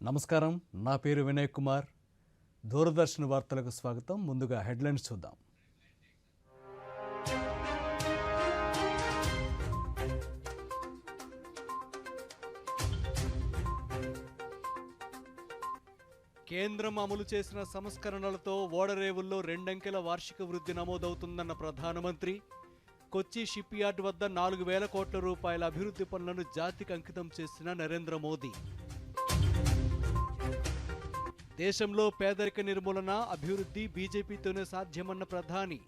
నమస్కారం, నా పేరు వినయ్ కుమార్. దూరదర్శన్ వార్తలకు స్వాగతం. ముందుగా హెడ్లైన్స్ చూద్దాం. కేంద్రం అమలు చేసిన సంస్కరణలతో ఓడరేవుల్లో రెండంకెల వార్షిక వృద్ధి నమోదవుతుందన్న ప్రధానమంత్రి. కొచ్చి షిప్ యార్డ్ వద్ద 4,000 కోట్ల రూపాయల అభివృద్ధి పనులను జాతికి అంకితం చేసిన నరేంద్ర మోదీ. దేశంలో పేదరిక నిర్మూలన, అభివృద్ధి బీజేపీతోనే సాధ్యమన్న ప్రధాని.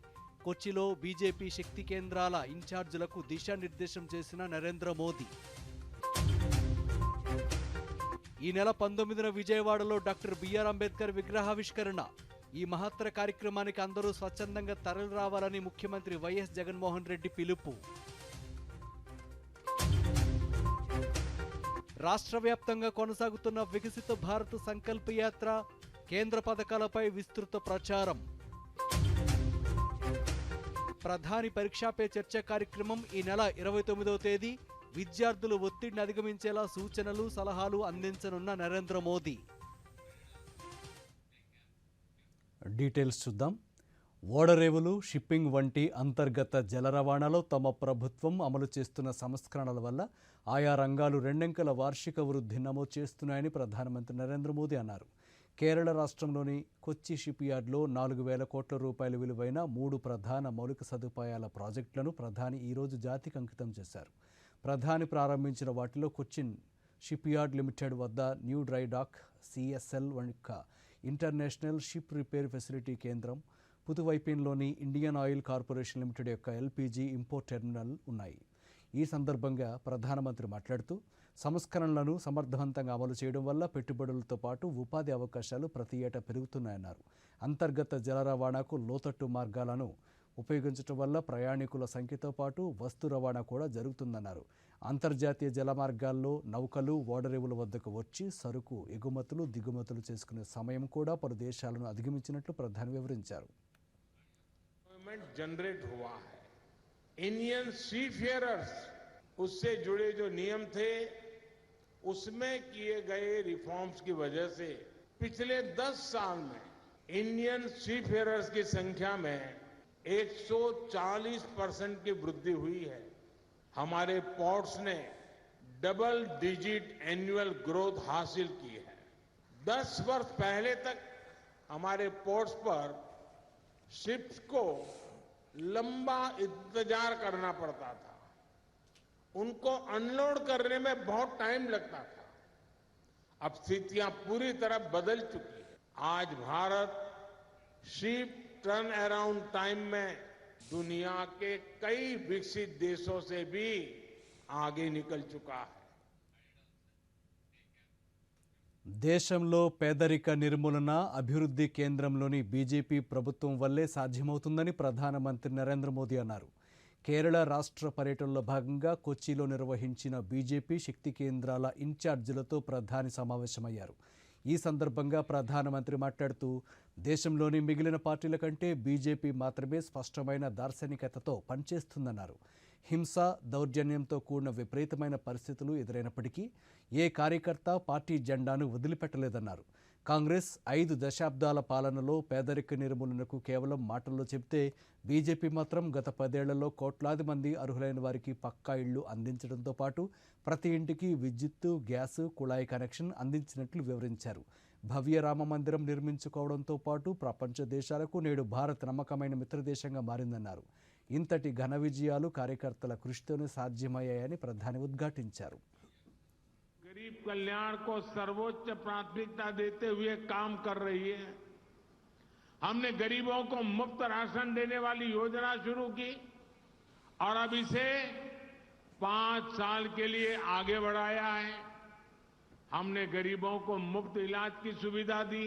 కొచ్చిలో బీజేపీ శక్తి కేంద్రాల ఇన్ఛార్జీలకు దిశానిర్దేశం చేసిన నరేంద్ర మోదీ. ఈ నెల 19న విజయవాడలో డాక్టర్ బిఆర్ అంబేద్కర్ విగ్రహావిష్కరణ. ఈ మహత్తర కార్యక్రమానికి అందరూ స్వచ్ఛందంగా తరలి రావాలని ముఖ్యమంత్రి వైఎస్ జగన్మోహన్ రెడ్డి పిలుపు. రాష్ట్ర వ్యాప్తంగా కొనసాగుతున్న వికసిత భారత్ సంకల్ప యాత్ర, కేంద్ర పథకాలపై విస్తృత ప్రచారం. ప్రధాని పరీక్షా పే చర్చ కార్యక్రమం ఈ నెల 29వ తేదీ. విద్యార్థులు ఒత్తిడిని అధిగమించేలా సూచనలు, సలహాలు అందించనున్న నరేంద్ర మోదీ. డీటెయిల్స్ చూద్దాం. ఓడరేవులు, షిప్పింగ్ వంటి అంతర్గత జల రవాణాలో తమ ప్రభుత్వం అమలు చేస్తున్న సంస్కరణల వల్ల ఆయా రంగాలు రెండంకెల వార్షిక వృద్ధి నమోదు చేస్తున్నాయని ప్రధానమంత్రి నరేంద్ర మోదీ అన్నారు. కేరళ రాష్ట్రంలోని కొచ్చి షిప్ యార్డ్లో 4,000 కోట్ల రూపాయల విలువైన 3 ప్రధాన మౌలిక సదుపాయాల ప్రాజెక్టులను ప్రధాని ఈరోజు జాతికి అంకితం చేశారు. ప్రధాని ప్రారంభించిన వాటిలో కొచ్చిన్ షిప్ యార్డ్ లిమిటెడ్ వద్ద న్యూ డ్రై డాక్, సిఎస్ఎల్ యొక్క ఇంటర్నేషనల్ షిప్ రిపేర్ ఫెసిలిటీ కేంద్రం, పుతువైపిన్లోని ఇండియన్ ఆయిల్ కార్పొరేషన్ లిమిటెడ్ యొక్క ఎల్పీజీ ఇంపోర్ట్ టెర్మినల్ ఉన్నాయి. ఈ సందర్భంగా ప్రధానమంత్రి మాట్లాడుతూ, సంస్కరణలను సమర్థవంతంగా అమలు చేయడం వల్ల పెట్టుబడులతో పాటు ఉపాధి అవకాశాలు ప్రతి ఏటా పెరుగుతున్నాయన్నారు. అంతర్గత జల రవాణాకు లోతట్టు మార్గాలను ఉపయోగించడం వల్ల ప్రయాణికుల సంఖ్యతో పాటు వస్తు రవాణా కూడా జరుగుతుందన్నారు. అంతర్జాతీయ జల మార్గాల్లో నౌకలు ఓడరేవుల వద్దకు వచ్చి సరుకు ఎగుమతులు, దిగుమతులు చేసుకునే సమయం కూడా పలు దేశాలను అధిగమించినట్లు ప్రధాని వివరించారు. जनरेट हुआ है इंडियन सीफेयरर्स, उससे जुड़े जो नियम थे उसमें किए गए रिफॉर्म्स की वजह से पिछले 10 साल में इंडियन सीफेयरर्स की संख्या में 140% की वृद्धि हुई है. हमारे पोर्ट्स ने डबल डिजिट एनुअल ग्रोथ हासिल की है. 10 वर्ष पहले तक हमारे पोर्ट्स पर शिप्स को लंबा इंतजार करना पड़ता था, उनको अनलोड करने में बहुत टाइम लगता था. अब स्थितियां पूरी तरह बदल चुकी है. आज Bharat ship turn around time में दुनिया के कई विकसित देशों से भी आगे निकल चुका है. దేశంలో పేదరిక నిర్మూలన, అభివృద్ధి కేంద్రంలోని బీజేపీ ప్రభుత్వం వల్లే సాధ్యమవుతుందని ప్రధానమంత్రి నరేంద్ర మోదీ అన్నారు. కేరళ రాష్ట్ర పర్యటనలో భాగంగా కొచ్చిలో నిర్వహించిన బీజేపీ శక్తి కేంద్రాల ఇన్ఛార్జీలతో ప్రధాని సమావేశమయ్యారు. ఈ సందర్భంగా ప్రధానమంత్రి మాట్లాడుతూ, దేశంలోని మిగిలిన పార్టీల కంటే బీజేపీ మాత్రమే స్పష్టమైన దార్శనికతతో పనిచేస్తుందన్నారు. హింస, దౌర్జన్యంతో కూడిన విపరీతమైన పరిస్థితులు ఎదురైనప్పటికీ ఏ కార్యకర్త పార్టీ జెండాను వదిలిపెట్టలేదన్నారు. కాంగ్రెస్ 5 దశాబ్దాల పాలనలో పేదరిక నిర్మూలనకు కేవలం మాటల్లో చెబితే, బీజేపీ మాత్రం గత 10 ఏళ్లలో కోట్లాది మంది అర్హులైన వారికి పక్కా ఇళ్లు అందించడంతో పాటు ప్రతి ఇంటికి విద్యుత్తు, గ్యాసు, కుళాయి కనెక్షన్ అందించినట్లు వివరించారు. భవ్య రామ మందిరం నిర్మించుకోవడంతో పాటు ప్రపంచ దేశాలకు నేడు భారత్ నమ్మకమైన మిత్రదేశంగా మారిందన్నారు. ఇంతటి ఘన విజయాలు కార్యకర్తల కృషితోనే సాధ్యమయ్యాయని ప్రధాని ఉద్ఘాటించారు. गरीब कल्याण को सर्वोच्च प्राथमिकता देते हुए काम कर रही है. हमने गरीबों को मुफ्त राशन देने वाली योजना शुरू की और अब इसे 5 साल के लिए आगे बढ़ाया है. हमने गरीबों को मुफ्त इलाज की सुविधा दी,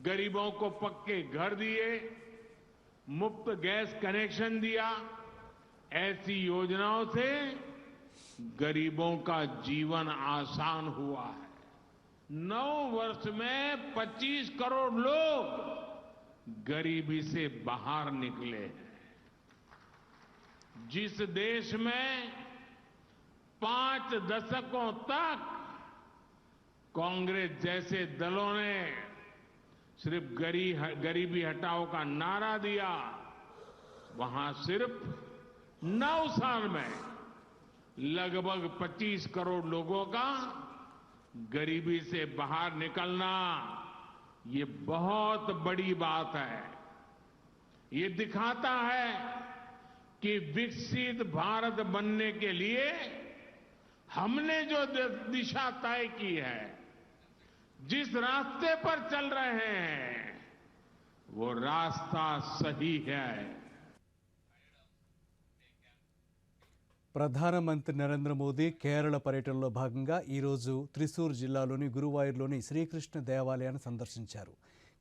गरीबों को पक्के घर दिए, मुफ्त गैस कनेक्शन दिया. ऐसी योजनाओं से गरीबों का जीवन आसान हुआ है. 9 वर्ष में 25 करोड़ लोग गरीबी से बाहर निकले हैं. जिस देश में 5 दशकों तक कांग्रेस जैसे दलों ने सिर्फ गरीबी हटाओ का नारा दिया, वहां सिर्फ 9 साल में लगभग 25 करोड़ लोगों का गरीबी से बाहर निकलना, ये बहुत बड़ी बात है। ये दिखाता है कि विकसित भारत बनने के लिए हमने जो दिशा तय की है, जिस रास्ते पर चल रहे हैं, वो रास्ता सही है। ప్రధానమంత్రి నరేంద్ర మోదీ కేరళ పర్యటనలో భాగంగా ఈరోజు త్రిశూర్ జిల్లాలోని గురువాయూర్లోని శ్రీకృష్ణ దేవాలయాన్ని సందర్శించారు.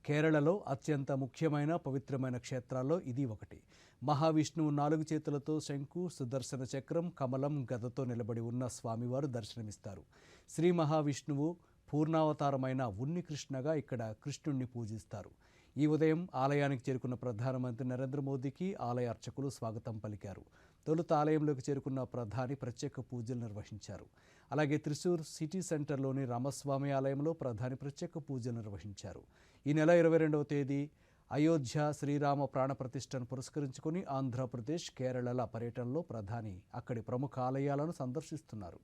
కేరళలో అత్యంత ముఖ్యమైన పవిత్రమైన క్షేత్రాల్లో ఇది ఒకటి. మహావిష్ణువు 4 చేతులతో శంకు, సుదర్శన చక్రం, కమలం, గదతో నిలబడి ఉన్న స్వామివారు దర్శనమిస్తారు. శ్రీ మహావిష్ణువు పూర్ణావతారమైన ఉన్ని కృష్ణగా ఇక్కడ కృష్ణుణ్ణి పూజిస్తారు. ఈ ఉదయం ఆలయానికి చేరుకున్న ప్రధానమంత్రి నరేంద్ర మోదీకి ఆలయ అర్చకులు స్వాగతం పలికారు. తొలుత ఆలయంలోకి చేరుకున్న ప్రధాని ప్రత్యేక పూజలు నిర్వహించారు. అలాగే త్రిశూర్ సిటీ సెంటర్లోని రామస్వామి ఆలయంలో ప్రధాని ప్రత్యేక పూజలు నిర్వహించారు. ఈ నెల 22వ తేదీ అయోధ్య శ్రీరామ ప్రాణప్రతిష్ఠను పురస్కరించుకుని ఆంధ్రప్రదేశ్, కేరళల పర్యటనలో ప్రధాని అక్కడి ప్రముఖ ఆలయాలను సందర్శిస్తున్నారు.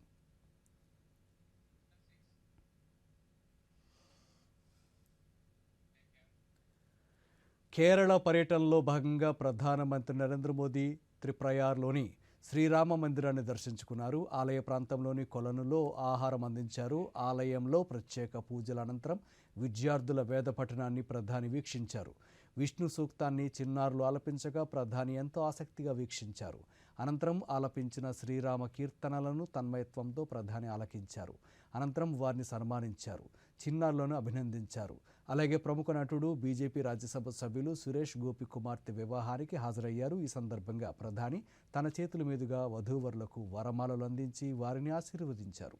కేరళ పర్యటనలో భాగంగా ప్రధానమంత్రి నరేంద్ర మోదీ త్రిప్రయార్లోని శ్రీరామ మందిరాన్ని దర్శించుకున్నారు. ఆలయ ప్రాంతంలోని కొలనులో ఆహారం అందించారు. ఆలయంలో ప్రత్యేక పూజల అనంతరం విద్యార్థుల వేద పఠనాన్ని ప్రధాని వీక్షించారు. విష్ణు సూక్తాన్ని చిన్నారులు ఆలపించగా ప్రధాని ఎంతో ఆసక్తిగా వీక్షించారు. అనంతరం ఆలపించిన శ్రీరామ కీర్తనలను తన్మయత్వంతో ప్రధాని ఆలకించారు. అనంతరం వారిని సన్మానించారు. చిన్నారులను అభినందించారు. అలాగే ప్రముఖ నటుడు, బీజేపీ రాజ్యసభ సభ్యులు సురేష్ గోపి కుమార్తె వివాహానికి హాజరయ్యారు. ఈ సందర్భంగా ప్రధాని తన చేతుల మీదుగా వధూవరులకు వరమాలలు అందించి వారిని ఆశీర్వదించారు.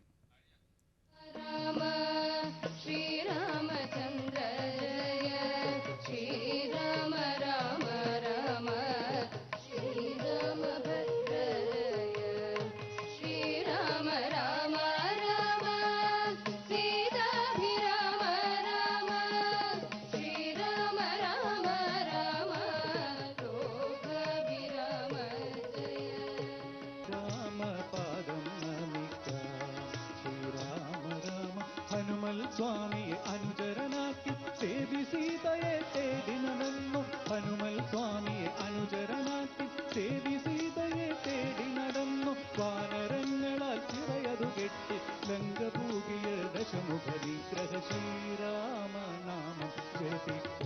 ಸ್ವಾಮಿ ಅನುಚರನಾಕಿ ಸೇವಿ ಸೀತೆಯೇ ತೇಡಿನದನ್ನು ಹನುಮಲ್ ಸ್ವಾಮಿ ಅನುಚರನಾಕಿ ಸೇವಿ ಸೀತೆಯೇ ತೇಡಿನದನ್ನು ವಾನರಂಗಳಾൽ ചിറയതു കെട്ടി ലങ്കഭൂകിയ ദശമുഖ വിഗ്രഹ ശ്രീരാമ നാമം ജപിക്ക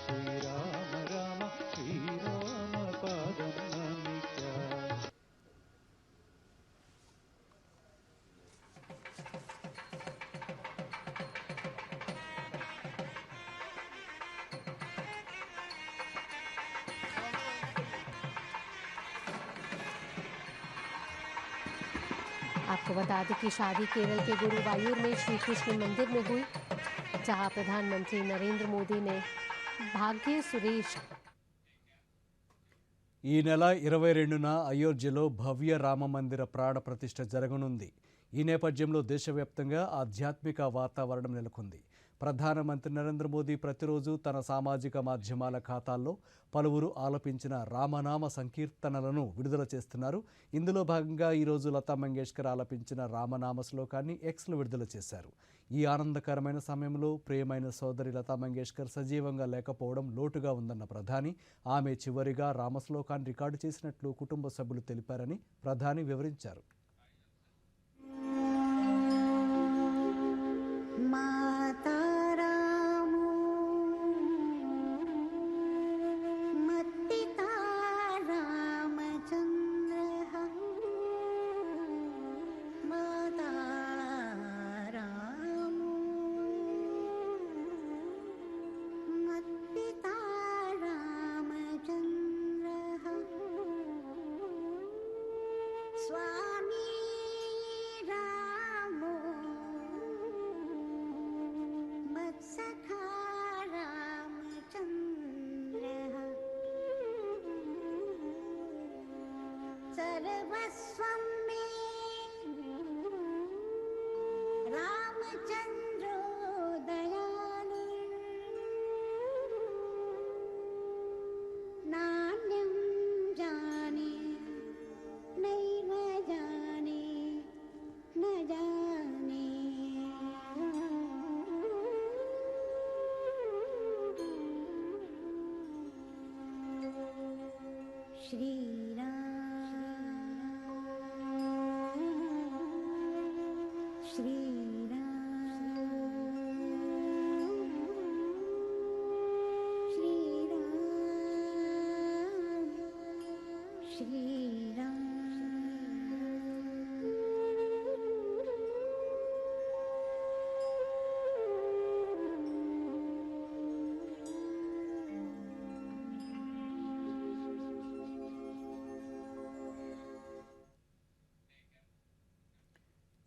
ശ്രീരാമ രാമ ശ്രീരാമ പാദം നമിക്ക. आपको बता दें कि शादी केरल के गुरुवायूर में श्री कृष्ण मंदिर में हुई, जहां प्रधानमंत्री नरेंद्र मोदी ने भाग्य सुरेश ఈ నెల 22న అయోధ్యలో భవ్య రామ మందిర ప్రాణ ప్రతిష్ఠ జరగనుంది. ఈ నేపథ్యంలో దేశవ్యాప్తంగా ఆధ్యాత్మిక వాతావరణం నెలకొంది. ప్రధానమంత్రి నరేంద్ర మోదీ ప్రతిరోజు తన సామాజిక మాధ్యమాల ఖాతాల్లో పలువురు ఆలపించిన రామనామ సంకీర్తనలను విడుదల చేస్తున్నారు. ఇందులో భాగంగా ఈరోజు లతా మంగేష్కర్ ఆలపించిన రామనామ శ్లోకాన్ని ఎక్స్లో విడుదల చేశారు. ఈ ఆనందకరమైన సమయంలో ప్రియమైన సోదరి లతా మంగేష్కర్ సజీవంగా లేకపోవడం లోటుగా ఉందన్న ప్రధాని, ఆమె చివరిగా రామశ్లోకాన్ని రికార్డు చేసినట్లు కుటుంబ సభ్యులు తెలిపారని ప్రధాని వివరించారు. स्वामी रामो मत्सखा रामचन्द्रः सर्वस्वं मे रामचन्द्र श्री राम श्री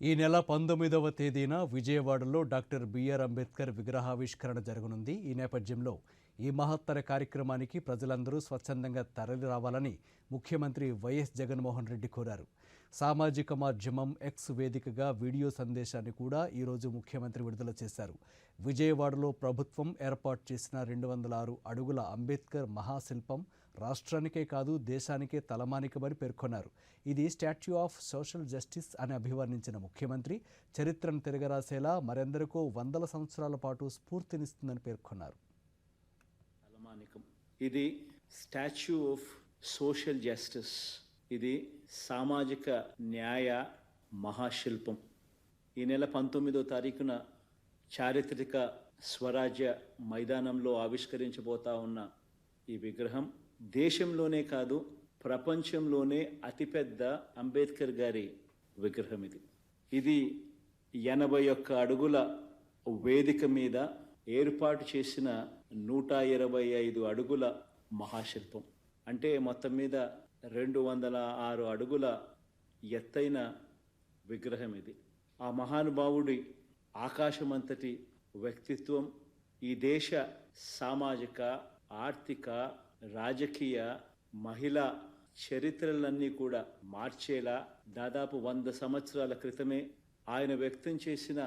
ఈ నెల 19వ తేదీన విజయవాడలో డాక్టర్ బిఆర్ అంబేద్కర్ విగ్రహావిష్కరణ జరగనుంది. ఈ నేపథ్యంలో ఈ మహత్తర కార్యక్రమానికి ప్రజలందరూ స్వచ్ఛందంగా తరలి రావాలని ముఖ్యమంత్రి వైఎస్ జగన్మోహన్ రెడ్డి కోరారు. సామాజిక మాధ్యమం ఎక్స్ వేదికగా వీడియో సందేశాన్ని కూడా ఈరోజు ముఖ్యమంత్రి విడుదల చేశారు. విజయవాడలో ప్రభుత్వం ఏర్పాటు చేసిన 206 అడుగుల అంబేద్కర్ మహాశిల్పం రాష్ట్రానికే కాదు దేశానికే తలమానికమని పేర్కొన్నారు. ఇది స్టాచ్యూ ఆఫ్ సోషల్ జస్టిస్ అని అభివర్ణించిన ముఖ్యమంత్రి చరిత్రను తిరగరాసేలా మరెందరికో వందల సంవత్సరాల పాటు స్ఫూర్తినిస్తుందని పేర్కొన్నారు. ఇది స్టాచ్యూ ఆఫ్ సోషల్ జస్టిస్, ఇది సామాజిక న్యాయ మహాశిల్పం. ఈ నెల 19వ తారీఖున చారిత్రక స్వరాజ్య మైదానంలో ఆవిష్కరించబోతా ఉన్న ఈ విగ్రహం దేశంలోనే కాదు ప్రపంచంలోనే అతిపెద్ద అంబేద్కర్ గారి విగ్రహం. ఇది 81 అడుగుల వేదిక మీద ఏర్పాటు చేసిన 125 అడుగుల మహాశిల్పం. అంటే మొత్తం మీద 206 అడుగుల ఎత్తైన విగ్రహం ఇది. ఆ మహానుభావుడి ఆకాశమంతటి వ్యక్తిత్వం ఈ దేశ సామాజిక, ఆర్థిక, రాజకీయ, మహిళా చరిత్రలన్నీ కూడా మార్చేలా దాదాపు 100 సంవత్సరాల క్రితమే ఆయన వ్యక్తం చేసిన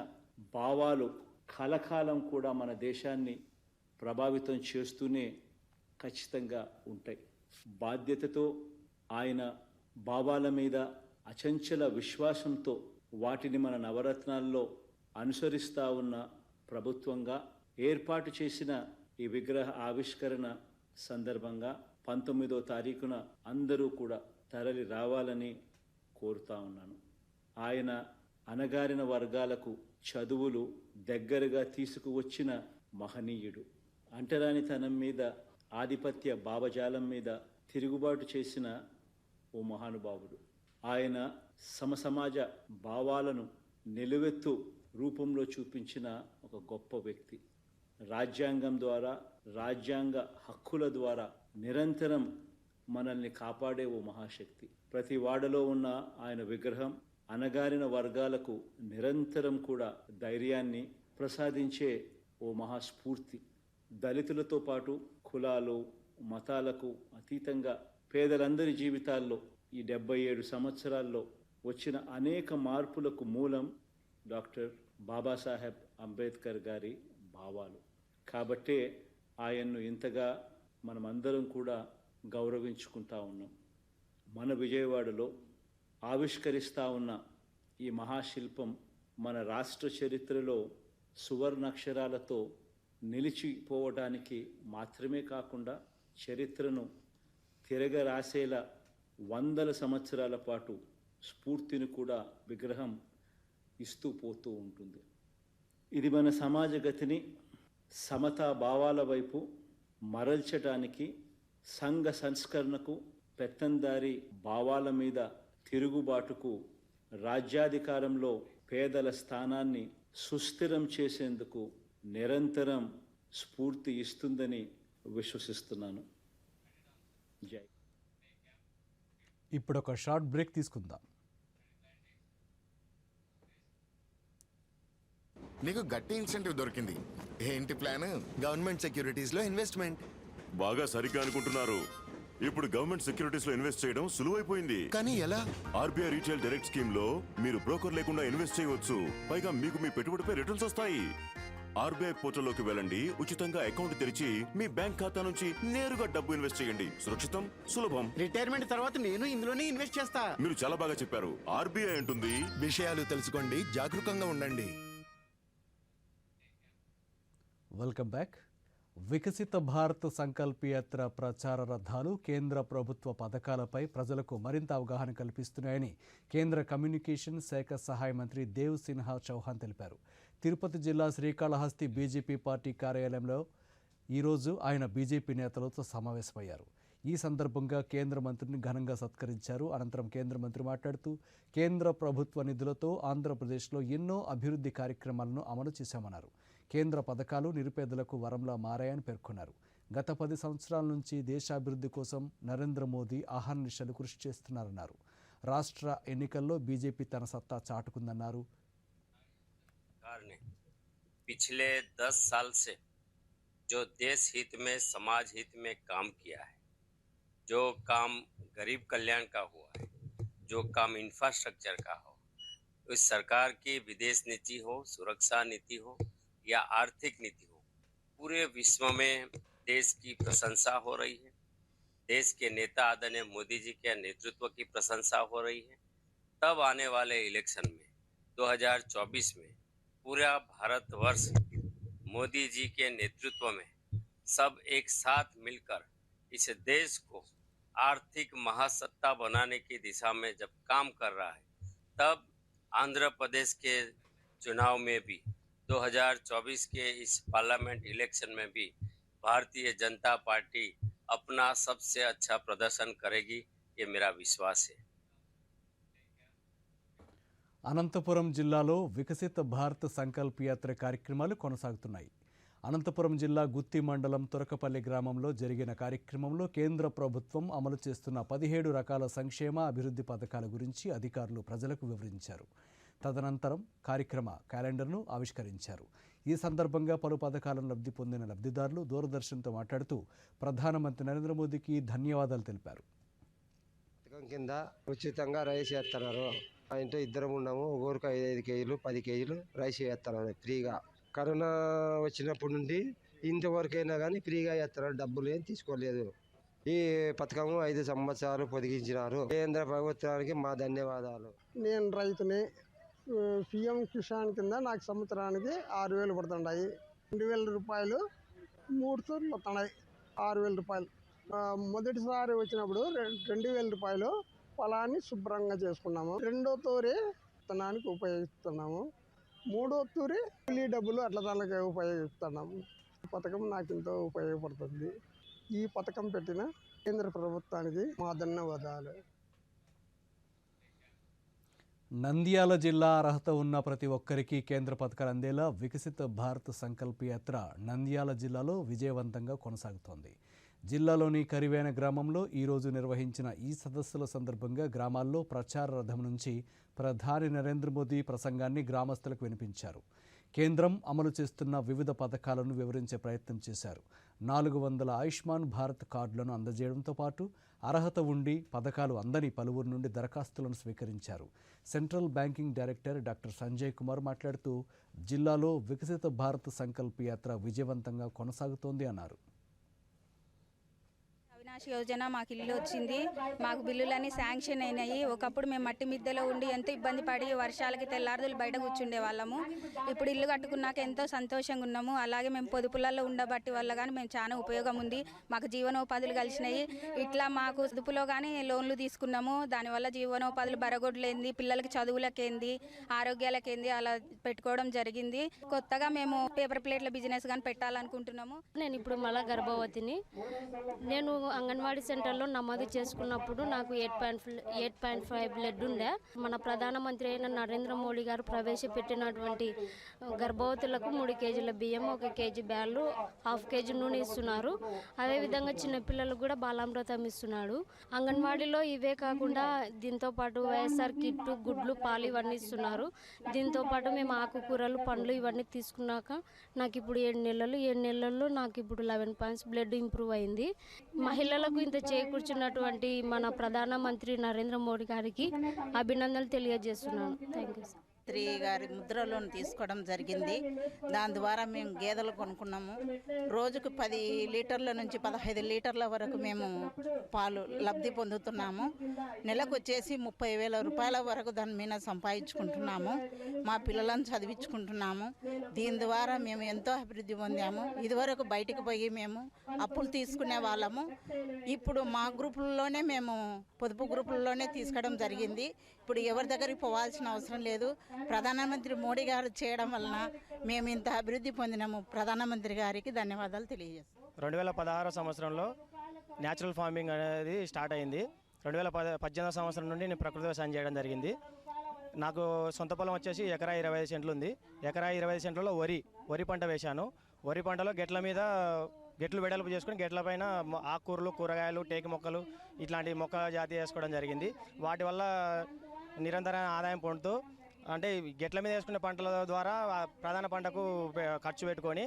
భావాలు కలకాలం కూడా మన దేశాన్ని ప్రభావితం చేస్తూనే ఖచ్చితంగా ఉంటాయి. బాధ్యతతో ఆయన భావాల మీద అచంచల విశ్వాసంతో వాటిని మన నవరత్నాల్లో అనుసరిస్తూ ఉన్న ప్రభుత్వంగా ఏర్పాటు చేసిన ఈ విగ్రహ ఆవిష్కరణ సందర్భంగా 19వ తారీఖున అందరూ కూడా తరలి రావాలని కోరుతా ఉన్నాను. ఆయన అణగారిన వర్గాలకు చదువులు దగ్గరగా తీసుకువచ్చిన మహనీయుడు. అంటరానితనం మీద, ఆధిపత్య భావజాలం మీద తిరుగుబాటు చేసిన ఓ మహానుభావుడు. ఆయన సమసమాజ భావాలను నిలువెత్తు రూపంలో చూపించిన ఒక గొప్ప వ్యక్తి. రాజ్యాంగం ద్వారా, రాజ్యాంగ హక్కుల ద్వారా నిరంతరం మనల్ని కాపాడే ఓ మహాశక్తి. ప్రతి వాడలో ఉన్న ఆయన విగ్రహం అణగారిన వర్గాలకు నిరంతరం కూడా ధైర్యాన్ని ప్రసాదించే ఓ మహాస్ఫూర్తి. దళితులతో పాటు కులాలు, మతాలకు అతీతంగా పేదలందరి జీవితాల్లో ఈ 77 సంవత్సరాల్లో వచ్చిన అనేక మార్పులకు మూలం డాక్టర్ బాబాసాహెబ్ అంబేద్కర్ గారి భావాలు. కాబట్టే ఆయన్ను ఇంతగా మనమందరం కూడా గౌరవించుకుంటా ఉన్నాం. మన విజయవాడలో ఆవిష్కరిస్తూ ఉన్న ఈ మహాశిల్పం మన రాష్ట్ర చరిత్రలో సువర్ణాక్షరాలతో నిలిచిపోవడానికి మాత్రమే కాకుండా చరిత్రను తిరగరాసేలా 100 సంవత్సరాల పాటు స్ఫూర్తిని కూడా విగ్రహం ఇస్తూ పోతూ ఉంటుంది. ఇది మన సమాజ గతిని సమతా భావాల వైపు మరల్చడానికి, సంఘ సంస్కరణకు, పెత్తందారి భావాల మీద తిరుగుబాటుకు, రాజ్యాధికారంలో పేదల స్థానాన్ని సుస్థిరం చేసేందుకు నిరంతరం స్ఫూర్తి ఇస్తుందని విశ్వసిస్తున్నాను. జై. ఇప్పుడు ఒక షార్ట్ బ్రేక్ తీసుకుందాం. నీకు గట్టి ఇన్సెంటివ్ దొరికింది. ఏంటి ప్లాన్? గవర్నమెంట్ సెక్యూరిటీస్ లో ఇన్వెస్ట్మెంట్. బాగా సరిగ్గా అనుకుంటున్నారు. ఇప్పుడు గవర్నమెంట్ సెక్యూరిటీస్ లో ఇన్వెస్ట్ చేయడం సులువైపోయింది. కానీ ఎలా? ఆర్బీఐ రీటైల్ డైరెక్ట్ స్కీమ్ లో మీరు బ్రోకర్ లేకుండా ఇన్వెస్ట్ చేయవచ్చు. పైగా మీకు మీ పెట్టుబడిపై రిటర్న్స్ వస్తాయి. ఆర్బీఐ పోర్టల్లోకి వెళ్ళండి, ఉచితంగా అకౌంట్ తెరిచి మీ బ్యాంక్ ఖాతా నుంచి నేరుగా డబ్బు ఇన్వెస్ట్ చేయండి. సురక్షితం, సులభం. రిటైర్మెంట్ తర్వాత నేను ఇందులోనే ఇన్వెస్ట్ చేస్తా. మీరు చాలా బాగా చెప్పారు. ఆర్బీఐ అంటుంది, విషయాలు తెలుసుకోండి, జాగరూకంగా ఉండండి. Welcome back. వికసిత భారత్ సంకల్ప యాత్ర ప్రచార రథాలు కేంద్ర ప్రభుత్వ పథకాలపై ప్రజలకు మరింత అవగాహన కల్పిస్తున్నాయని కేంద్ర కమ్యూనికేషన్ శాఖ సహాయ మంత్రి దేవ్ సిన్హా చౌహాన్ తెలిపారు. తిరుపతి జిల్లా శ్రీకాళహస్తి బీజేపీ పార్టీ కార్యాలయంలో ఈరోజు ఆయన బీజేపీ నేతలతో సమావేశమయ్యారు. ఈ సందర్భంగా కేంద్ర మంత్రిని ఘనంగా సత్కరించారు. అనంతరం కేంద్ర మంత్రి మాట్లాడుతూ కేంద్ర ప్రభుత్వ నిధులతో ఆంధ్రప్రదేశ్లో ఎన్నో అభివృద్ధి కార్యక్రమాలను అమలు చేశామన్నారు. కేంద్ర పథకాలు నిరుపేదలకు వరంలా మారాయని పేర్కొన్నారు. గత 10 సంవత్సరాల నుంచి దేశాభివృద్ధి కోసం నరేంద్ర మోదీ అహర్నిశలు కృషి చేస్తున్నారన్నారు. రాష్ట్ర ఎన్నికల్లో బీజేపీ తన సత్తా చాటుకుందన్నారు. पिछले 10 साल से जो देश हित में समाज हित में काम किया है, जो काम गरीब कल्याण का हुआ है, जो काम इंफ्रास्ट्रक्चर का हो, उस सरकार की विदेश नीति हो, सुरक्षा नीति हो या आर्थिक नीति हो, पूरे विश्व में देश की प्रशंसा हो रही है. देश के नेता आदरणीय मोदी जी के नेतृत्व की प्रशंसा हो रही है. तब आने वाले इलेक्शन में 2024 में पूरा भारतवर्ष मोदी जी के नेतृत्व में सब एक साथ मिलकर इस देश को आर्थिक महासत्ता बनाने की दिशा में जब काम कर रहा है, तब आंध्र प्रदेश के चुनाव में भी 2024 के इस पार्लियामेंट इलेक्शन में भी भारतीय जनता पार्टी अपना सबसे अच्छा प्रदर्शन करेगी, ये मेरा विश्वास है. అనంతపురం జిల్లాలో వికసిత భారత్ సంకల్ప యాత్ర కార్యక్రమాలు కొనసాగుతున్నాయి. అనంతపురం జిల్లా గుత్తి మండలం తొరకపల్లి గ్రామంలో జరిగిన కార్యక్రమంలో కేంద్ర ప్రభుత్వం అమలు చేస్తున్న 17 రకాల సంక్షేమ అభివృద్ధి పథకాల గురించి అధికారులు ప్రజలకు వివరించారు. తదనంతరం కార్యక్రమ క్యాలెండర్ను ఆవిష్కరించారు. ఈ సందర్భంగా పలు పథకాలను లబ్ధి పొందిన లబ్ధిదారులు దూరదర్శన్తో మాట్లాడుతూ ప్రధానమంత్రి నరేంద్ర మోదీకి ధన్యవాదాలు తెలిపారు. కింద ఉచితంగా రైస్ చేస్తున్నారు. ఆ ఇంట్లో ఇద్దరం ఉన్నాము. ఊరికి 5 కేజీలు 10 కేజీలు రైస్ చేస్తున్నారు ఫ్రీగా. కరోనా వచ్చినప్పటి నుండి ఇంతవరకైనా కానీ ఫ్రీగా చేస్తున్నారు. డబ్బులు ఏం తీసుకోలేదు. ఈ పథకం 5 సంవత్సరాలు పొడిగించినారు. కేంద్ర ప్రభుత్వానికి మా ధన్యవాదాలు. నేను రైతుని. పిఎం కిసాన్ కింద నాకు సంవత్సరానికి 6,000 పడుతున్నాయి. 2,000 రూపాయలు 3 తూర్లు వస్తున్నాయి. 6,000 రూపాయలు. మొదటిసారి వచ్చినప్పుడు 2,000 రూపాయలు పొలాన్ని శుభ్రంగా చేసుకున్నాము. 2వ తూరి విత్తనానికి ఉపయోగిస్తున్నాము. 3వ తూరి కూలీ డబ్బులు అట్లా దానికి ఉపయోగిస్తున్నాము. ఈ పథకం నాకు ఎంతో ఉపయోగపడుతుంది. ఈ పథకం పెట్టిన కేంద్ర ప్రభుత్వానికి మా ధన్యవాదాలు. నంద్యాల జిల్లా అర్హత ఉన్న ప్రతి ఒక్కరికి కేంద్ర పథకాలు అందేలా వికసిత భారత్ సంకల్ప యాత్ర నంద్యాల జిల్లాలో విజయవంతంగా కొనసాగుతోంది. జిల్లాలోని కరివేన గ్రామంలో ఈరోజు నిర్వహించిన ఈ సదస్సుల సందర్భంగా గ్రామాల్లో ప్రచార రథం నుంచి ప్రధాని నరేంద్ర మోదీ ప్రసంగాన్ని గ్రామస్తులకు వినిపించారు. కేంద్రం అమలు చేస్తున్న వివిధ పథకాలను వివరించే ప్రయత్నం చేశారు. 400 ఆయుష్మాన్ భారత్ కార్డులను అందజేయడంతో పాటు అర్హత ఉండి పథకాలు అందని పలువురు నుండి దరఖాస్తులను స్వీకరించారు. Central banking director doctor Sanjay Kumar మాట్లాడుతూ జిల్లాలో వికసిత భారత్ సంకల్ప యాత్ర విజయవంతంగా కొనసాగుతోంది అన్నారు. అవినాష్ యోజన మాకు ఇల్లు వచ్చింది. మాకు బిల్లులన్నీ శాంక్షన్ అయినాయి. ఒకప్పుడు మేము మట్టి మిద్దెలో ఉండి ఎంతో ఇబ్బంది పడి వర్షాలకి తెల్లారులు బయట కూర్చుండే వాళ్ళము. ఇప్పుడు ఇల్లు కట్టుకున్నాక ఎంతో సంతోషంగా ఉన్నాము. అలాగే మేము పొదుపులలో ఉండబట్టి వల్ల కానీ మేము చాలా ఉపయోగం ఉంది. మాకు జీవనోపాధులు కలిసినాయి. ఇట్లా మాకు పొదుపులో కానీ లోన్లు తీసుకున్నాము. దానివల్ల జీవనోపాధులు బరగొడ్లేంది, పిల్లలకి చదువులకేంది, ఆరోగ్యాలకేంది అలా పెట్టుకోవడం జరిగింది. కొత్తగా మేము పేపర్ ప్లేట్ల బిజినెస్ కానీ పెట్టాలనుకుంటున్నాము. నేను ఇప్పుడు మళ్ళా గర్భవతిని. నేను అంగన్వాడీ సెంటర్లో నమోదు చేసుకున్నప్పుడు నాకు 8.5 బ్లడ్ ఉండే. మన ప్రధానమంత్రి అయిన నరేంద్ర మోడీ గారు ప్రవేశపెట్టినటువంటి గర్భవతులకు 3 కేజీల బియ్యం, 1 కేజీ బ్యాళ్ళు, 1/2 కేజీ నూనె ఇస్తున్నారు. అదేవిధంగా చిన్నపిల్లలకు కూడా బాలామృతం ఇస్తున్నాడు. అంగన్వాడీలో ఇవే కాకుండా దీంతో పాటు వైఎస్ఆర్ కిట్టు, గుడ్లు, పాలు ఇవన్నీ ఇస్తున్నారు. దీంతో పాటు మేము ఆకుకూరలు, పండ్లు ఇవన్నీ తీసుకున్నాక నాకు ఇప్పుడు 7 నెలల్లో నాకు ఇప్పుడు 11 పాయింట్స్ బ్లడ్ ఇంప్రూవ్ అయింది. మహిళలకు ఇంత చేకూర్చున్నటువంటి మన ప్రధానమంత్రి నరేంద్ర మోడీ గారికి అభినందనలు తెలియజేస్తున్నాను. Thank you sir. ప్రధానమంత్రి గారి ముద్ర లోన్ తీసుకోవడం జరిగింది. దాని ద్వారా మేము గేదెలు కొనుక్కున్నాము. రోజుకు 10 లీటర్ల నుంచి 15 లీటర్ల వరకు మేము పాలు లబ్ధి పొందుతున్నాము. నెలకు వచ్చేసి 30,000 రూపాయల వరకు దాని మీద సంపాదించుకుంటున్నాము. మా పిల్లలను చదివించుకుంటున్నాము. దీని ద్వారా మేము ఎంతో అభివృద్ధి పొందాము. ఇదివరకు బయటికి పోయి మేము అప్పులు తీసుకునే వాళ్ళము. ఇప్పుడు మా గ్రూపుల్లోనే మేము పొదుపు గ్రూపుల్లోనే తీసుకోవడం జరిగింది. ఇప్పుడు ఎవరి దగ్గరికి పోవాల్సిన అవసరం లేదు. ప్రధానమంత్రి మోడీ గారు చేయడం వలన మేము ఇంత అభివృద్ధి పొందినాము. ప్రధానమంత్రి గారికి ధన్యవాదాలు తెలియజేస్తాం. 2016 సంవత్సరంలో న్యాచురల్ ఫార్మింగ్ అనేది స్టార్ట్ అయింది. 2018 సంవత్సరం నుండి నేను ప్రకృతి వ్యవసాయం చేయడం జరిగింది. నాకు సొంత పొలం వచ్చేసి ఎకరా 25 సెంట్లు ఉంది. ఎకరా 25 సెంట్లలో వరి పంట వేశాను. వరి పంటలో గెట్లు వెడల్పు చేసుకుని గెట్ల పైన ఆకుకూరలు, కూరగాయలు, టేకు మొక్కలు ఇట్లాంటి మొక్క జాతి వేసుకోవడం జరిగింది. వాటి వల్ల నిరంతర ఆదాయం పొందుతూ అంటే గెట్ల మీద వేసుకునే పంటల ద్వారా ప్రధాన పంటకు ఖర్చు పెట్టుకొని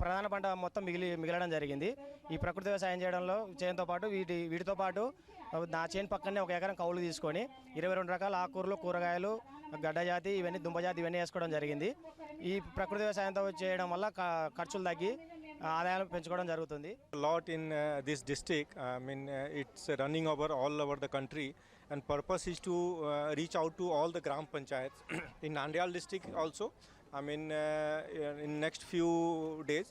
ప్రధాన పంట మొత్తం మిగలడం జరిగింది. ఈ ప్రకృతి వ్యవసాయం చేయడంతో పాటు వీటితో పాటు నా చేను పక్కనే 1 ఎకరం కౌలు తీసుకొని 22 రకాల ఆకుకూరలు, కూరగాయలు, గడ్డ జాతి ఇవన్నీ దుంప జాతి ఇవన్నీ వేసుకోవడం జరిగింది. ఈ ప్రకృతి వ్యవసాయంతో చేయడం వల్ల ఖర్చులు తగ్గి ఆదాయాలు పెంచుకోవడం జరుగుతుంది. Lot in this district. It's running all over the country, and purpose is to reach out to all the gram panchayats in Nandyal district also. In next few days,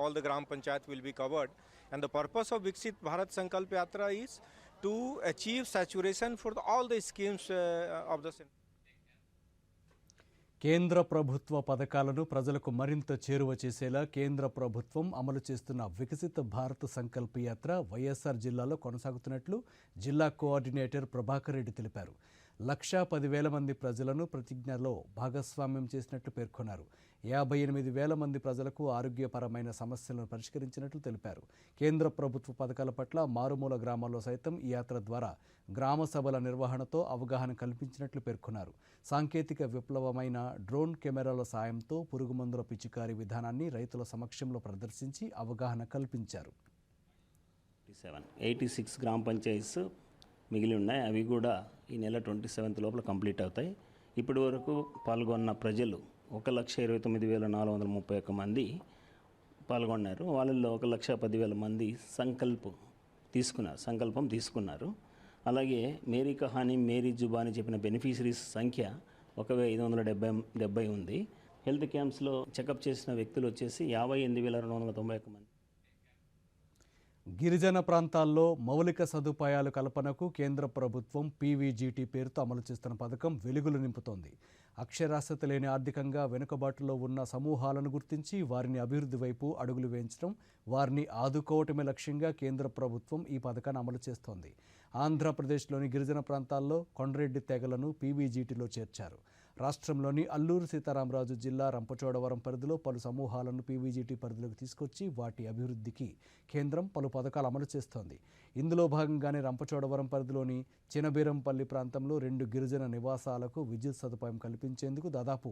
all the gram panchayat will be covered, and the purpose of Viksit Bharat Sankalp Yatra is to achieve saturation for all the schemes of the center. కేంద్ర ప్రభుత్వ పథకాలను ప్రజలకు మరింత చేరువ చేసేలా కేంద్ర ప్రభుత్వం అమలు చేస్తున్న వికసిత భారత్ సంకల్ప యాత్ర వైఎస్ఆర్ జిల్లాలో కొనసాగుతున్నట్లు జిల్లా కోఆర్డినేటర్ ప్రభాకర్ రెడ్డి తెలిపారు. 1,10,000 మంది ప్రజలను ప్రతిజ్ఞలో భాగస్వామ్యం చేసినట్లు పేర్కొన్నారు. 58,000 మంది ప్రజలకు ఆరోగ్యపరమైన సమస్యలను పరిష్కరించినట్లు తెలిపారు. కేంద్ర ప్రభుత్వ పథకాల పట్ల మారుమూల గ్రామాల్లో సైతం ఈ యాత్ర ద్వారా గ్రామ సభల నిర్వహణతో అవగాహన కల్పించినట్లు పేర్కొన్నారు. సాంకేతిక విప్లవమైన డ్రోన్ కెమెరాల సాయంతో పురుగుమందుల పిచికారీ విధానాన్ని రైతుల సమక్షంలో ప్రదర్శించి అవగాహన కల్పించారు. 86 గ్రామ పంచాయతీస్ మిగిలి ఉన్నాయి. అవి కూడా ఈ నెల 27 లోపల కంప్లీట్ అవుతాయి. ఇప్పటి వరకు పాల్గొన్న ప్రజలు 1,29,431 మంది పాల్గొన్నారు. వాళ్ళల్లో 1,10,000 మంది సంకల్పం తీసుకున్నారు. అలాగే మేరీ కహానీ మేరీ జుబానీ చెప్పిన బెనిఫిషరీస్ సంఖ్య 1,570 ఉంది. హెల్త్ క్యాంప్స్లో చెకప్ చేసిన వ్యక్తులు వచ్చేసి 58,291 మంది. గిరిజన ప్రాంతాల్లో మౌలిక సదుపాయాల కల్పనకు కేంద్ర ప్రభుత్వం పీవీజీటీ పేరుతో అమలు చేస్తున్న పథకం వెలుగులు నింపుతోంది. అక్షరాస్యత లేని ఆర్థికంగా వెనుకబాటులో ఉన్న సమూహాలను గుర్తించి వారిని అభివృద్ధి వైపు అడుగులు వేయించడం, వారిని ఆదుకోవటమే లక్ష్యంగా కేంద్ర ప్రభుత్వం ఈ పథకాన్ని అమలు చేస్తోంది. ఆంధ్రప్రదేశ్లోని గిరిజన ప్రాంతాల్లో కొండరెడ్డి తెగలను పీవీజీటీలో చేర్చారు. రాష్ట్రంలోని అల్లూరు సీతారామరాజు జిల్లా రంపచోడవరం పరిధిలో పలు సమూహాలను పీవీజీటీ పరిధిలోకి తీసుకొచ్చి వాటి అభివృద్ధికి కేంద్రం పలు పథకాలు అమలు చేస్తోంది. ఇందులో భాగంగానే రంపచోడవరం పరిధిలోని చినబీరంపల్లి ప్రాంతంలో 2 గిరిజన నివాసాలకు విద్యుత్ సదుపాయం కల్పించేందుకు దాదాపు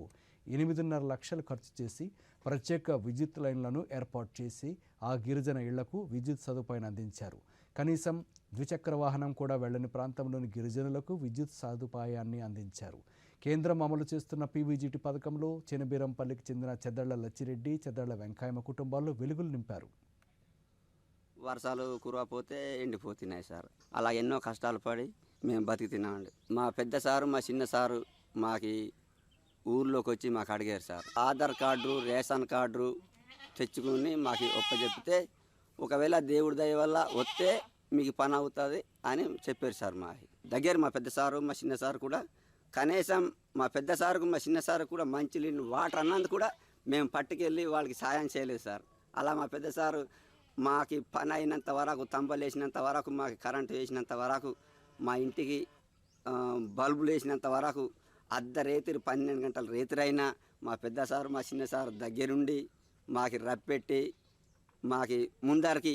8.5 లక్షలు ఖర్చు చేసి ప్రత్యేక విద్యుత్ లైన్లను ఏర్పాటు చేసి ఆ గిరిజన ఇళ్లకు విద్యుత్ సదుపాయాన్ని అందించారు. కనీసం ద్విచక్ర వాహనం కూడా వెళ్లని ప్రాంతంలోని గిరిజనులకు విద్యుత్ సదుపాయాన్ని అందించారు. కేంద్రం అమలు చేస్తున్న పీవీజీటీ పథకంలో చినబీరంపల్లికి చెందిన చెద్దళ్ల లచ్చిరెడ్డి, చెద్దళ్ల వెంకాయమ్మ కుటుంబాల్లో వెలుగులు నింపారు. వర్షాలు కురవపోతే ఎండిపోతున్నాయి సార్. అలా ఎన్నో కష్టాలు పడి మేము బతుకుతున్నామండి. మా పెద్ద సారు, మా చిన్న సారు మాకు ఊర్లోకి వచ్చి మాకు అడిగారు sir. Aadhaar card, ration card తెచ్చుకుని మాకు ఒప్పచెప్పితే ఒకవేళ దేవుడి దయ వల్ల వస్తే మీకు పని అవుతుంది అని చెప్పారు సార్. మా దగ్గర మా పెద్ద సారు, మా చిన్న సారు కూడా కనీసం మా పెద్ద సారుకు, మా చిన్న సారు కూడా మంచినీళ్ళు, వాటర్ అన్నందుకు కూడా మేము పట్టుకెళ్ళి వాళ్ళకి సాయం చేయలేదు సార్. అలా మా పెద్ద సారు మాకు పని అయినంత వరకు, తంబలు వేసినంత వరకు, మాకు కరెంటు వేసినంత వరకు, మా ఇంటికి బల్బులు వేసినంత వరకు, రేతిరి 12 గంటల రేతిరైనా మా పెద్ద సారు, మా చిన్న సారు దగ్గరుండి మాకు రప్పెట్టి మాకు ముందరికి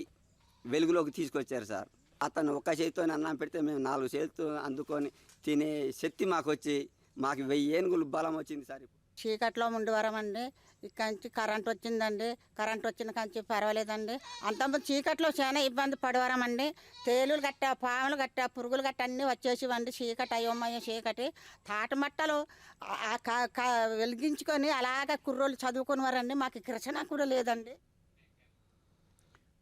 వెలుగులోకి తీసుకొచ్చారు సార్. అతను ఒక్క చేతితో అన్నం పెడితే మేము 4 చేతులతో అందుకొని తినే శక్తి మాకు వచ్చి మాకు 1000 ఏనుగులు బలం వచ్చింది సార్. చీకట్లో ఉండేవారమండి. ఇక్కడి నుంచి కరెంట్ వచ్చిందండి. కరెంట్ వచ్చిన కాంచి పర్వాలేదండి. అంతకుముందు చీకట్లో చాలా ఇబ్బంది పడేవారమండి. తేలులు గట్ట, పాములు గట్ట, పురుగులు గట్ట అన్నీ వచ్చేసివండి. చీకటి అయోమయ చీకటి. తాటమట్టలు వెలిగించుకొని అలాగ కుర్రోళ్ళు చదువుకునేవారండి. మాకు కిరసన కూడా లేదండి.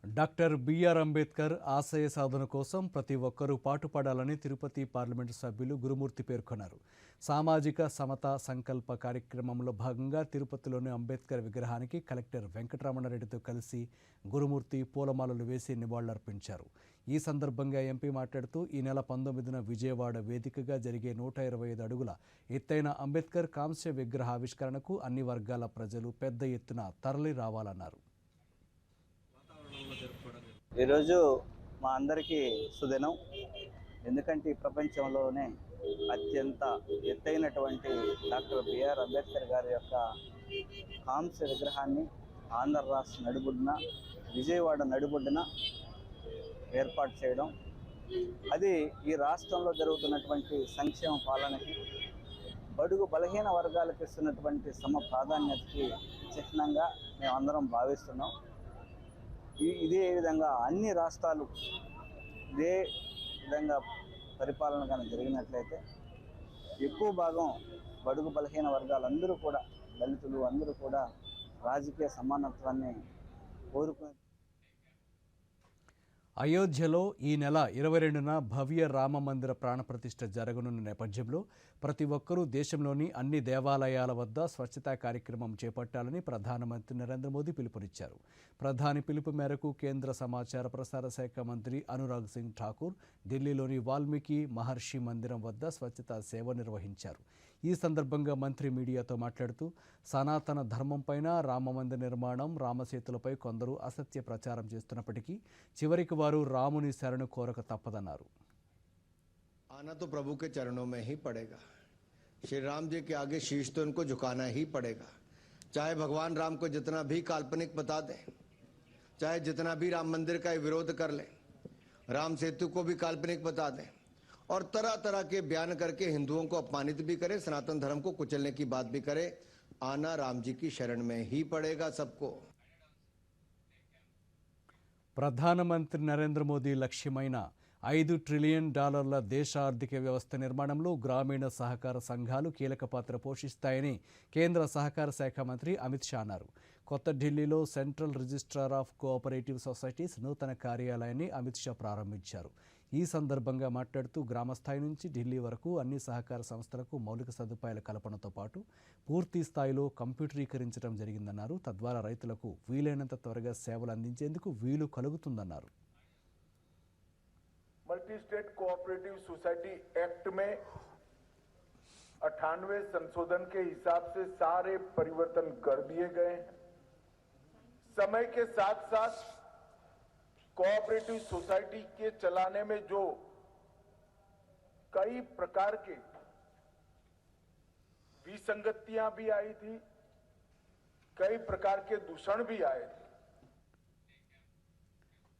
డాక్టర్ బిఆర్ అంబేద్కర్ ఆశయ సాధన కోసం ప్రతి ఒక్కరూ పాటుపడాలని తిరుపతి పార్లమెంటు సభ్యులు గురుమూర్తి పేర్కొన్నారు. సామాజిక సమతా సంకల్ప కార్యక్రమంలో భాగంగా తిరుపతిలోని అంబేద్కర్ విగ్రహానికి కలెక్టర్ వెంకటరమణారెడ్డితో కలిసి గురుమూర్తి పూలమాలలు వేసి నివాళులర్పించారు. ఈ సందర్భంగా ఎంపీ మాట్లాడుతూ ఈ నెల 19న విజయవాడ వేదికగా జరిగే 125 అడుగుల ఎత్తైన అంబేద్కర్ కాంస్య విగ్రహ ఆవిష్కరణకు అన్ని వర్గాల ప్రజలు పెద్ద ఎత్తున తరలి రావాలన్నారు. ఈరోజు మా అందరికీ సుదినం. ఎందుకంటే ఈ ప్రపంచంలోనే అత్యంత ఎత్తైనటువంటి డాక్టర్ బిఆర్ అంబేద్కర్ గారి యొక్క కాంస్య విగ్రహాన్ని ఆంధ్ర రాష్ట్ర నడిబొడ్డున విజయవాడ నడిబొడ్డున ఏర్పాటు చేయడం, అది ఈ రాష్ట్రంలో జరుగుతున్నటువంటి సంక్షేమ పాలనకి, బడుగు బలహీన వర్గాలకు ఇస్తున్నటువంటి సమ ప్రాధాన్యతకి చిహ్నంగా మేమందరం భావిస్తున్నాం. ఇదే విధంగా అన్ని రాష్ట్రాలు ఇదే విధంగా పరిపాలన కానీ జరిగినట్లయితే ఎక్కువ భాగం బడుగు బలహీన వర్గాలందరూ కూడా, దళితులు అందరూ కూడా రాజకీయ సమానత్వాన్ని కోరుకునే. అయోధ్యలో ఈ నెల 22న భవ్య రామ మందిర ప్రాణప్రతిష్ఠ జరగనున్న నేపథ్యంలో ప్రతి ఒక్కరూ దేశంలోని అన్ని దేవాలయాల వద్ద స్వచ్ఛతా కార్యక్రమం చేపట్టాలని ప్రధానమంత్రి నరేంద్ర మోదీ పిలుపునిచ్చారు. ప్రధాని పిలుపు మేరకు కేంద్ర సమాచార ప్రసార శాఖ మంత్రి అనురాగ్ సింగ్ ఠాకూర్ ఢిల్లీలోని వాల్మీకి మహర్షి మందిరం వద్ద స్వచ్ఛతా సేవ నిర్వహించారు. ఈ సందర్భంగా మంత్రి మీడియాతో మాట్లాడుతూ సనాతన ధర్మంపైన రామమందిర నిర్మాణం, రామసేతులపై కొందరు అసత్య ప్రచారం చేస్తున్నప్పటికీ చివరికి వారు రాముని శరణు కోరక తప్పదన్నారు. आना तो प्रभु के चरणों में ही पड़ेगा. श्री राम जी के आगे शीश तो उनको झुकाना ही पड़ेगा. चाहे भगवान राम को जितना भी काल्पनिक बता दें, चाहे जितना भी राम मंदिर का विरोध कर लें, राम सेतु को भी काल्पनिक बता दें और तरह तरह के बयान करके हिंदुओं को अपमानित भी करे, सनातन धर्म को कुचलने की बात भी करे, आना राम जी की शरण में ही पड़ेगा सबको. ప్రధానమంత్రి నరేంద్ర మోదీ లక్ష్యమైన $5 ట్రిలియన్ దేశ ఆర్థిక వ్యవస్థ నిర్మాణంలో గ్రామీణ సహకార సంఘాలు కీలక పాత్ర పోషిస్తాయని కేంద్ర సహకార శాఖ మంత్రి అమిత్ షా అన్నారు. కొత్త ఢిల్లీలో central registrar of cooperative societies నూతన కార్యాలయాన్ని అమిత్ షా ప్రారంభించారు. ఈ సందర్భంగా మాట్లాడుతూ గ్రామస్థాయి నుంచి ఢిల్లీ వరకు అన్ని సహకార సంస్థలకు మౌలిక సదుపాయాల కల్పనతో పాటు పూర్తి స్థాయిలో కంప్యూటరీకరించడం జరిగిందన్నారు. తద్వారా రైతులకు వీలైనంత త్వరగా సేవలు అందించేందుకు వీలు కలుగుతుందన్నారు. Multi state cooperative society act में 98 संशोधन के हिसाब से सारे परिवर्तन कर दिए गए हैं. समय के साथ साथ कोऑपरेटिव सोसाइटी के चलाने में जो कई प्रकार के विसंगतियां भी आई थी, कई प्रकार के दूषण भी आए थे.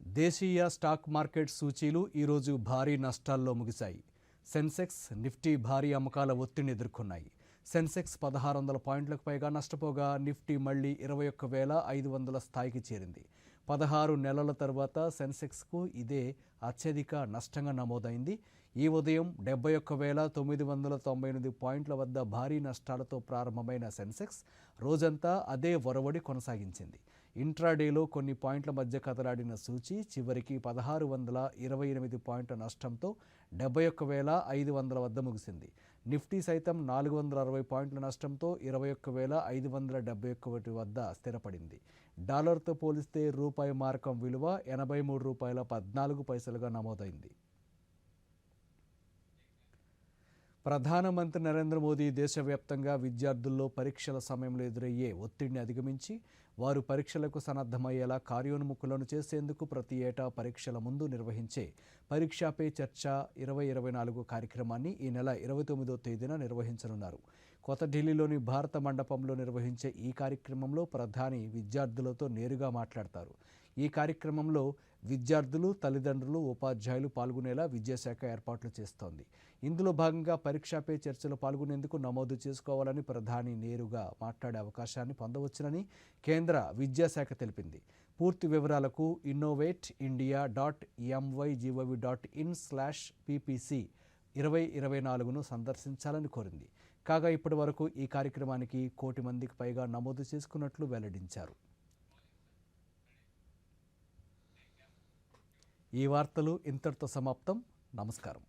దేశీయ స్టాక్ మార్కెట్ సూచీలు ఈరోజు భారీ నష్టాల్లో ముగిశాయి. సెన్సెక్స్, నిఫ్టీ భారీ అమ్మకాల ఒత్తిడిని ఎదుర్కొన్నాయి. సెన్సెక్స్ 1600 పాయింట్లకు పైగా నష్టపోగా నిఫ్టీ మళ్లీ 21,500 స్థాయికి చేరింది. 16 నెలల తర్వాత సెన్సెక్స్కు ఇదే అత్యధిక నష్టంగా నమోదైంది. ఈ ఉదయం 71,998 పాయింట్ల వద్ద భారీ నష్టాలతో ప్రారంభమైన సెన్సెక్స్ రోజంతా అదే ఒరవడి కొనసాగించింది. ఇంట్రాడేలో కొన్ని పాయింట్ల మధ్య కదలాడిన సూచీ చివరికి 1,628 పాయింట్ల నష్టంతో 71,500 వద్ద ముగిసింది. నిఫ్టీ సైతం 460 పాయింట్ల నష్టంతో 21,571 వద్ద స్థిరపడింది. డాలర్తో పోలిస్తే రూపాయి మారకం విలువ $83.14గా నమోదైంది. ప్రధానమంత్రి నరేంద్ర మోదీ దేశవ్యాప్తంగా విద్యార్థుల్లో పరీక్షల సమయంలో ఎదురయ్యే ఒత్తిడిని అధిగమించి వారు పరీక్షలకు సన్నద్ధమయ్యేలా కార్యోన్ముఖులను చేసేందుకు ప్రతి ఏటా పరీక్షల ముందు నిర్వహించే పరీక్షా పే చర్చ 2024 కార్యక్రమాన్ని ఈ నెల 29వ తేదీన నిర్వహించనున్నారు. కొత్త ఢిల్లీలోని భారత మండపంలో నిర్వహించే ఈ కార్యక్రమంలో ప్రధాని విద్యార్థులతో నేరుగా మాట్లాడతారు. ఈ కార్యక్రమంలో విద్యార్థులు, తల్లిదండ్రులు, ఉపాధ్యాయులు పాల్గొనేలా విద్యాశాఖ ఏర్పాట్లు చేస్తోంది. ఇందులో భాగంగా పరీక్షా పే చర్చలో పాల్గొనేందుకు నమోదు చేసుకోవాలని, ప్రధాని నేరుగా మాట్లాడే అవకాశాన్ని పొందవచ్చునని కేంద్ర విద్యాశాఖ తెలిపింది. పూర్తి వివరాలకు innovate.india.mygov.in/ppc 2024ను సందర్శించాలని కోరింది. కాగా ఇప్పటి వరకు ఈ కార్యక్రమానికి 1 కోటి మందికి పైగా నమోదు చేసుకున్నట్లు వెల్లడించారు. ఈ వార్తలు ఇంతటితో సమాప్తం. నమస్కారం.